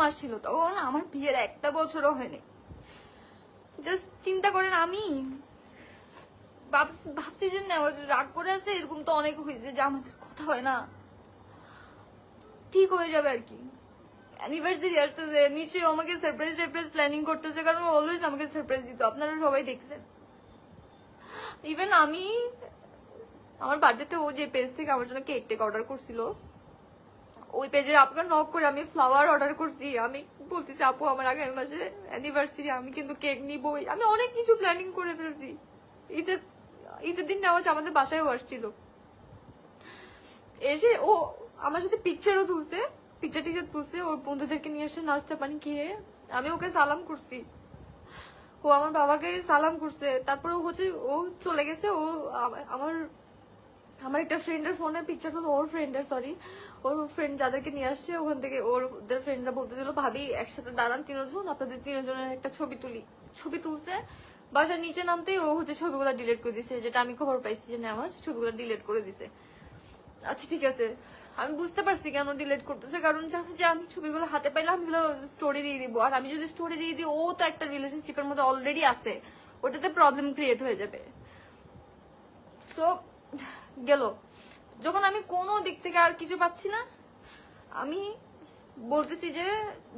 মাস ছিল, তখন আমার বিয়ের 1 বছরও হয়নি। জাস্ট চিন্তা করেন, আমি ভাবছি যে নেওয়াজ রাগ করে আছে, এরকম তো অনেক হয়েছে যে আমাদের কথা হয় না, ঠিক হয়ে যাবে আর কি। অ্যানিভার্সারি আসতেছে, নিশ্চয়ই আমাকে সারপ্রাইজ প্ল্যানিং করতেছে, কারণ অলওয়েজ আমাকে সারপ্রাইজ দিত, আপনারা সবাই দেখছেন। ইভেন আমি আমার বার্থডেতে ও যে পেজ থেকে আমার জন্য কেক টেক অর্ডার করছিল, ওই পেজের আপনার নক করে আমি ফ্লাওয়ার অর্ডার করছি। আমি বলতেছি আপু আমার আগামী মাসে অ্যানিভার্সারি, আমি কিন্তু কেক নিবই। আমি অনেক কিছু প্ল্যানিং করে ফেলছি। ঈদের দিন নেওয়া আমাদের বাসায়ও আসছিল, এসে ও আমার সাথে পিকচারও তুলছে, পিকচার টিকচার তুলছে, ওর বন্ধুদেরকে নিয়ে এসে নাস্তা পানি খেয়ে আমি ওকে সালাম করছি, ও আমার বাবাকে সালাম করছে। তারপরে হচ্ছে ও চলে গেছে, ও আমার আমার একটা ফ্রেন্ডের ফোনে পিকচার তুলো, ওর ফ্রেন্ডের সরি ওর ফ্রেন্ড যাদেরকে নিয়ে আসছে ওখান থেকে ওদের ফ্রেন্ডরা বলতেছিল ভাবি একসাথে দাঁড়ান তিনজন, আপনাদের তিনজনের একটা ছবি তুলি। ছবি তুলছে, বাসার নিচে নামতেই ও হচ্ছে ছবিগুলো ডিলিট করে দিছে, যেটা আমি খবর পাইছি যে নেওয়াজ ছবিগুলো ডিলিট করে দিছে। আচ্ছা ঠিক আছে, আমি বুঝতে পারছি কেন ডিলিট করতেছে, কারণ জানি যে আমি ছবিগুলো হাতে পাইলে আমি স্টোরি দিয়ে দিব, আর আমি যদি স্টোরি দিয়ে দিই ও তো একটা রিলেশনশিপের মধ্যে অলরেডি আছে, ওটাতে প্রবলেম ক্রিয়েট হয়ে যাবে। সো গেল, যখন আমি কোনো দিক থেকে আর কিছু পাচ্ছি না, আমি বলতেছি যে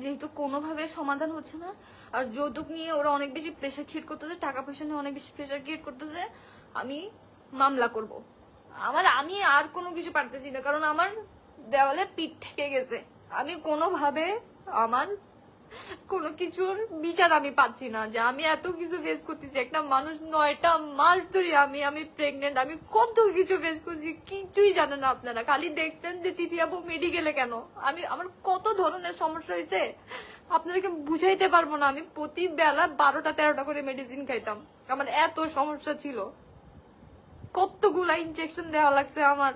যেহেতু কোনোভাবে সমাধান হচ্ছে না, আর যৌতুক নিয়ে ওরা অনেক বেশি প্রেশার ক্রিয়েট করতেছে, টাকা পয়সা নিয়ে অনেক বেশি প্রেশার ক্রিয়েট করতেছে, আমি মামলা করব। আমি আর কোনো কিছু পারতেছি না, কারণ আমার দেওয়ালে পিঠ থেকে গেছে। আমি কোনোভাবে আমার কোনো কিছুর বিচার আমি পাচ্ছি না, যে আমি এত কিছু ফেস করতেছি, একটা মানুষ 9টা মাস ধরে আমি প্রেগনেন্ট, আমি কত কিছু ফেস করছি, কিছুই জানে না আপনারা। খালি দেখতেন যে তিথি আপু মেডিকেলে কেন, আমার কত ধরনের সমস্যা হয়েছে আপনাদেরকে বুঝাইতে পারবো না। আমি প্রতি বেলা 12টা 13টা করে মেডিসিন খাইতাম, আমার এত সমস্যা ছিল, কতগুলা ইনজেকশন দেওয়া লাগছে আমার।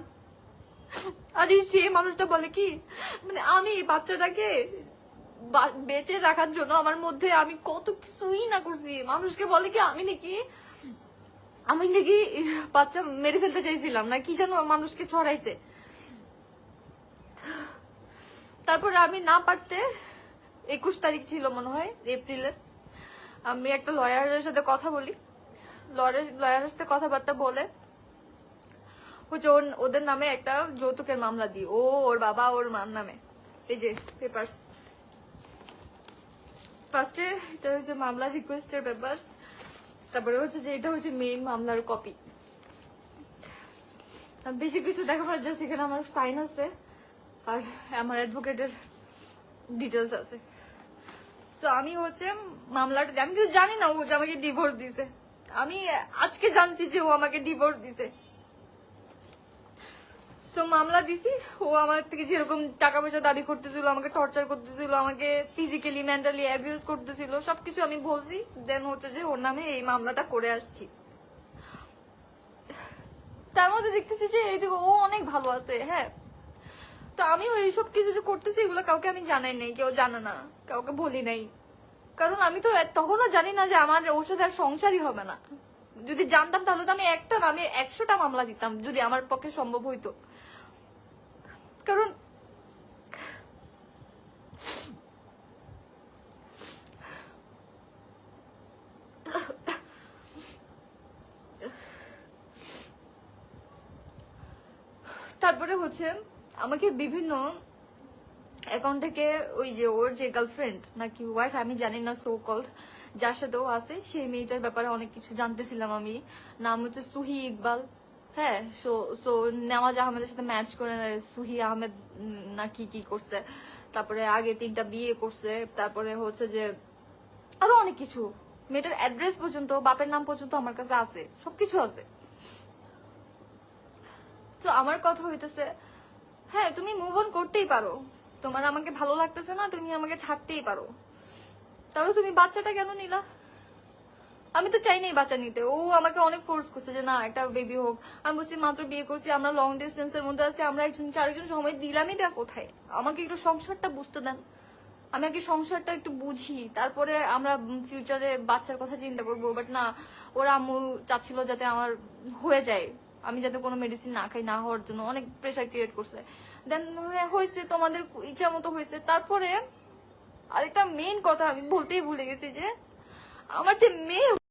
আর সেই মানুষটা বলে কি, মানে আমি বাচ্চাটাকে বেঁচে রাখার জন্য আমার মধ্যে আমি কত কিছুই না করছি। মানুষকে বলে কি আমি নাকি বাচ্চা মেরে ফেলতে চাইছিলাম না কি যেন মানুষকে ছড়াইছে। তারপরে আমি না পারতে 21 তারিখ ছিল মনে হয় এপ্রিলের, আমি একটা লয়ারের সাথে কথা বলি, লয়ারের সাথে কথাবার্তা বলে হচ্ছে ওদের নামে একটা যৌতুকের মামলা দিই, ওর বাবা ওর মার নামে। এই যে পেপারস, ফার্স্টে এটা হচ্ছে মামলা রিকোয়েস্টের পেপারস, তারপরে হচ্ছে যে এটা হচ্ছে মেইন মামলার কপি। বেশি কিছু দেখাবার জাস্ট এখানে আমার সাইন আছে আর আমার অ্যাডভোকেটের ডিটেলস আছে। তো আমি হচ্ছে মামলাটা, আমি কিন্তু জানি না ও যে আমাকে ডিভোর্স দিছে, আমি আজকে জানছি যে ও আমাকে ডিভোর্স দিছে। তো মামলা দিছি, ও আমার থেকে যেরকম টাকা পয়সা দাবি করতেছিল, আমাকে টর্চার করতেছিল, আমাকে ফিজিক্যালি মেন্টালি অ্যাবিউজ করতেছিল, সবকিছু আমি বলছি। দেন হচ্ছে যে ওর নামে এই মামলাটা করে আসছি। তার মধ্যে দেখতেছি যে এইদিকে ও অনেক ভালো আছে, হ্যাঁ। তো আমি এইসব কিছু যে করতেছি এগুলো কাউকে আমি জানাই নাই, কেউ জানে না, কাউকে বলি নাই, কারণ আমি তো তখনও জানি না যে আমার ওর সাথে আর সংসারই হবে না। যদি জানতাম তাহলে তো আমি 100টা মামলা দিতাম, যদি আমার পক্ষে সম্ভব হইতো। কারণ তারপরে হচ্ছে আমাকে বিভিন্ন অ্যাকাউন্ট থেকে ওই যে ওর যে গার্লফ্রেন্ড নাকি ওয়াইফ আমি জানি না, সো কল্ড যার সাথে ও আছে সেই মেয়েটার ব্যাপারে অনেক কিছু জানতেছিলাম আমি। নাম হচ্ছে সুহি ইকবাল, হ্যাঁ। সো নেওয়াজ আহমেদের সাথে ম্যাচ করে সুহি আহমেদ নাকি কি করছে, তারপরে আগে 3টা বিয়ে করছে, তারপরে হচ্ছে যে আরো অনেক কিছু, মেয়েটার অ্যাড্রেস পর্যন্ত বাপের নাম পর্যন্ত আমার কাছে আছে, সবকিছু আছে। তো আমার কথা হইতেছে হ্যাঁ তুমি মুভ অন করতেই পারো, তোমার আমাকে ভালো লাগতেছে না, তুমি আমাকে ছাড়তেই পারো, তাহলে তুমি বাচ্চাটা কেন নিলা? আমি তো চাই নাই বাচ্চা নিতে, ও আমাকে অনেক ফোর্স করছে যে না একটা বেবি হোক। আমি বলছি মাত্র বিয়ে করছি, আমরা লং ডিস্টেন্সের মধ্যে আছি, আমরা একজনকে আরেকজন সময় দিলামই বা কোথায়, আমাকে একটু সংসারটা বুঝতে দেন, আমি আগে সংসারটা একটু বুঝি, তারপরে আমরা ফিউচারে বাচ্চার কথা চিন্তা করবো। বাট না, ওরা আম্মু চাচ্ছিল যাতে আমার হয়ে যায়, আমি যাতে কোনো মেডিসিন না খাই, না হওয়ার জন্য অনেক প্রেশার ক্রিয়েট করছে। দেন হয়েছে, তোমাদের ইচ্ছা মতো হয়েছে। তারপরে আর একটা মেইন কথা আমি বলতেই ভুলে গেছি যে আমার যে মেয়ে